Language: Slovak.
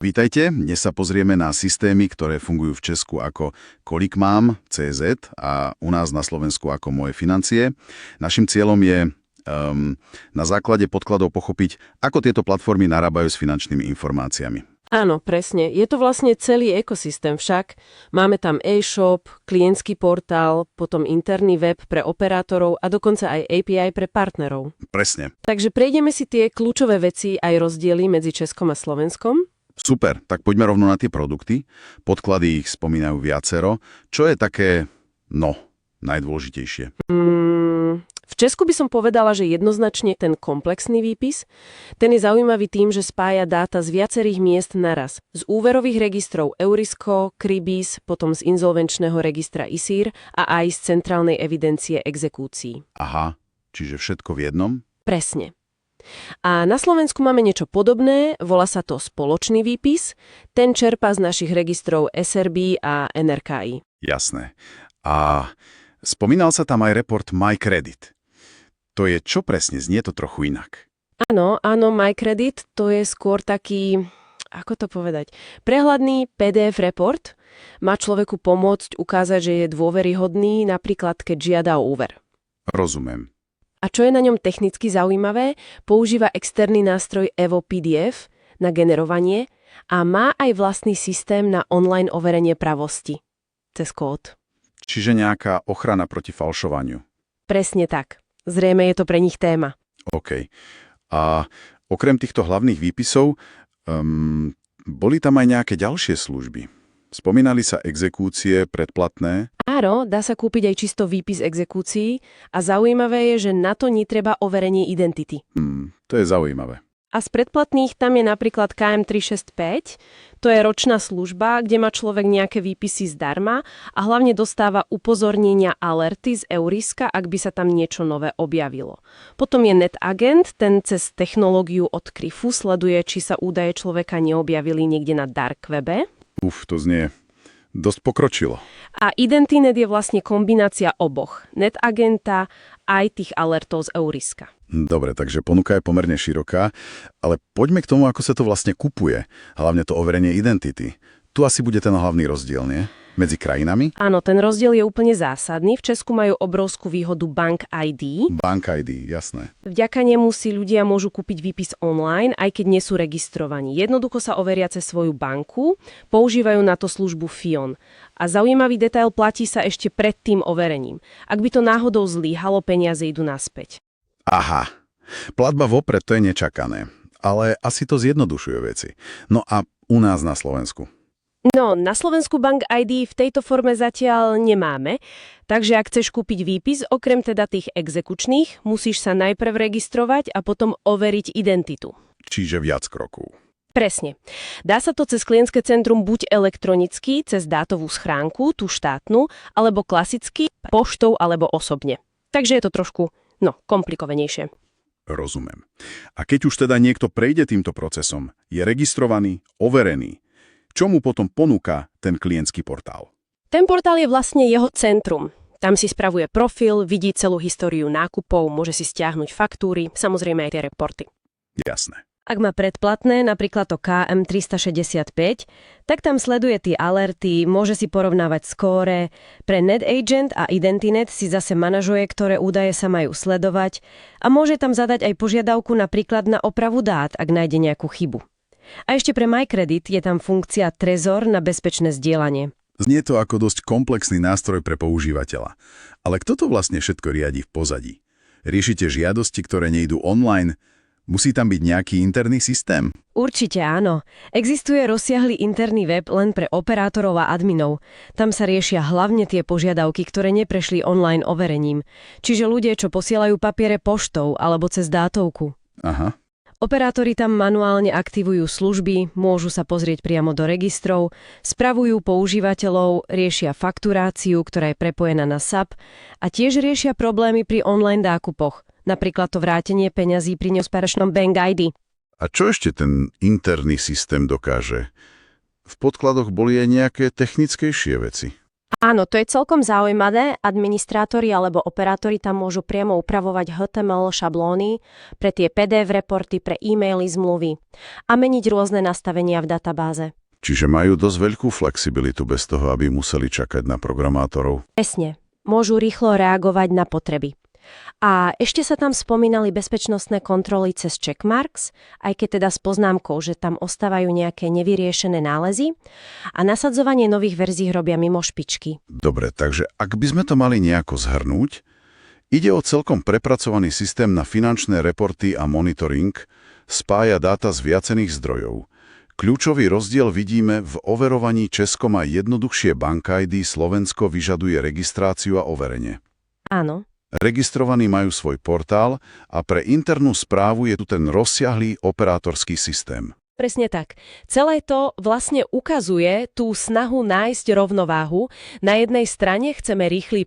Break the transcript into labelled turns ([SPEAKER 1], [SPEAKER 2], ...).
[SPEAKER 1] Vítajte, dnes sa pozrieme na systémy, ktoré fungujú v Česku ako Kolik mám, CZ a u nás na Slovensku ako Moje financie. Naším cieľom je na základe podkladov pochopiť, ako tieto platformy narábajú s finančnými informáciami.
[SPEAKER 2] Áno, presne. Je to vlastne celý ekosystém však. Máme tam e-shop, klientský portál, potom interný web pre operátorov a dokonca aj API pre partnerov.
[SPEAKER 1] Presne.
[SPEAKER 2] Takže prejdeme si tie kľúčové veci aj rozdiely medzi Českom a Slovenskom.
[SPEAKER 1] Super, tak poďme rovno na tie produkty. Podklady ich spomínajú viacero. Čo je také, najdôležitejšie?
[SPEAKER 2] V Česku by som povedala, že jednoznačne ten komplexný výpis. Ten je zaujímavý tým, že spája dáta z viacerých miest naraz. Z úverových registrov Eurisko, Kribis, potom z insolvenčného registra ISIR a aj z centrálnej evidencie exekúcií.
[SPEAKER 1] Aha, čiže všetko v jednom?
[SPEAKER 2] Presne. A na Slovensku máme niečo podobné, volá sa to spoločný výpis. Ten čerpá z našich registrov SRB a NRKI.
[SPEAKER 1] Jasné. A spomínal sa tam aj report MyCredit. To je čo presne? Znie to trochu inak.
[SPEAKER 2] Áno, MyCredit to je skôr taký, ako to povedať, prehľadný PDF report. Má človeku pomôcť ukázať, že je dôveryhodný, napríklad keď žiada o úver.
[SPEAKER 1] Rozumiem.
[SPEAKER 2] A čo je na ňom technicky zaujímavé, používa externý nástroj Evo PDF na generovanie a má aj vlastný systém na online overenie pravosti cez kód.
[SPEAKER 1] Čiže nejaká ochrana proti falšovaniu.
[SPEAKER 2] Presne tak. Zrejme je to pre nich téma.
[SPEAKER 1] OK. A okrem týchto hlavných výpisov, boli tam aj nejaké ďalšie služby? Spomínali sa exekúcie predplatné?
[SPEAKER 2] Áno, dá sa kúpiť aj čisto výpis exekúcií a zaujímavé je, že na to netreba overenie identity.
[SPEAKER 1] To je zaujímavé.
[SPEAKER 2] A z predplatných tam je napríklad KM365, to je ročná služba, kde má človek nejaké výpisy zdarma a hlavne dostáva upozornenia alerty z Euriska, ak by sa tam niečo nové objavilo. Potom je NetAgent, ten cez technológiu od Kryfu sleduje, či sa údaje človeka neobjavili niekde na dark webe.
[SPEAKER 1] To znie dosť pokročilo.
[SPEAKER 2] A Identinet je vlastne kombinácia oboch, NetAgenta aj tých alertov z Euriska.
[SPEAKER 1] Dobre, takže ponuka je pomerne široká, ale poďme k tomu, ako sa to vlastne kupuje. Hlavne to overenie identity. Tu asi bude ten hlavný rozdiel, nie? Medzi krajinami?
[SPEAKER 2] Áno, ten rozdiel je úplne zásadný. V Česku majú obrovskú výhodu Bank ID.
[SPEAKER 1] Bank ID, jasné.
[SPEAKER 2] Vďaka nemu si ľudia môžu kúpiť výpis online, aj keď nie sú registrovaní. Jednoducho sa overia cez svoju banku, používajú na to službu FION. A zaujímavý detail, platí sa ešte pred tým overením. Ak by to náhodou zlyhalo, peniaze idú naspäť.
[SPEAKER 1] Aha, platba vopred to je nečakané, ale asi to zjednodušuje veci. No a u nás na Slovensku?
[SPEAKER 2] No, na Slovensku Bank ID v tejto forme zatiaľ nemáme, takže ak chceš kúpiť výpis, okrem teda tých exekučných, musíš sa najprv registrovať a potom overiť identitu.
[SPEAKER 1] Čiže viac krokov.
[SPEAKER 2] Presne. Dá sa to cez klientské centrum buď elektronicky, cez dátovú schránku, tú štátnu, alebo klasicky, poštou alebo osobne. Takže je to trošku, komplikovanejšie.
[SPEAKER 1] Rozumiem. A keď už teda niekto prejde týmto procesom, je registrovaný, overený, čo mu potom ponúka ten klientský portál?
[SPEAKER 2] Ten portál je vlastne jeho centrum. Tam si spravuje profil, vidí celú históriu nákupov, môže si stiahnuť faktúry, samozrejme aj tie reporty.
[SPEAKER 1] Jasné.
[SPEAKER 2] Ak má predplatné, napríklad to KM365, tak tam sleduje tie alerty, môže si porovnávať skóre. Pre NetAgent a Identinet si zase manažuje, ktoré údaje sa majú sledovať a môže tam zadať aj požiadavku napríklad na opravu dát, ak nájde nejakú chybu. A ešte pre MyCredit je tam funkcia Trezor na bezpečné zdieľanie.
[SPEAKER 1] Znie to ako dosť komplexný nástroj pre používateľa. Ale kto to vlastne všetko riadi v pozadí? Riešite žiadosti, ktoré nejdú online? Musí tam byť nejaký interný systém?
[SPEAKER 2] Určite áno. Existuje rozsiahly interný web len pre operátorov a adminov. Tam sa riešia hlavne tie požiadavky, ktoré neprešli online overením. Čiže ľudia, čo posielajú papiere poštou alebo cez dátovku.
[SPEAKER 1] Aha.
[SPEAKER 2] Operátori tam manuálne aktivujú služby, môžu sa pozrieť priamo do registrov, spravujú používateľov, riešia fakturáciu, ktorá je prepojená na SAP a tiež riešia problémy pri online nákupoch, napríklad to vrátenie peňazí pri neúspešnom Bank ID.
[SPEAKER 1] A čo ešte ten interný systém dokáže? V podkladoch boli aj nejaké technickejšie veci.
[SPEAKER 2] Áno, to je celkom zaujímavé. Administrátori alebo operátori tam môžu priamo upravovať HTML šablóny pre tie PDF reporty, pre e-maily, zmluvy a meniť rôzne nastavenia v databáze.
[SPEAKER 1] Čiže majú dosť veľkú flexibilitu bez toho, aby museli čakať na programátorov.
[SPEAKER 2] Presne. Môžu rýchlo reagovať na potreby. A ešte sa tam spomínali bezpečnostné kontroly cez checkmarks, aj keď teda s poznámkou, že tam ostávajú nejaké nevyriešené nálezy a nasadzovanie nových verzií robia mimo špičky.
[SPEAKER 1] Dobre, takže ak by sme to mali nejako zhrnúť, ide o celkom prepracovaný systém na finančné reporty a monitoring, spája dáta z viacených zdrojov. Kľúčový rozdiel vidíme v overovaní. Česko má jednoduchšie BankID, Slovensko vyžaduje registráciu a overenie.
[SPEAKER 2] Áno.
[SPEAKER 1] Registrovaní majú svoj portál a pre internú správu je tu ten rozsiahlý operátorský systém.
[SPEAKER 2] Presne tak. Celé to vlastne ukazuje tú snahu nájsť rovnováhu. Na jednej strane chceme rýchly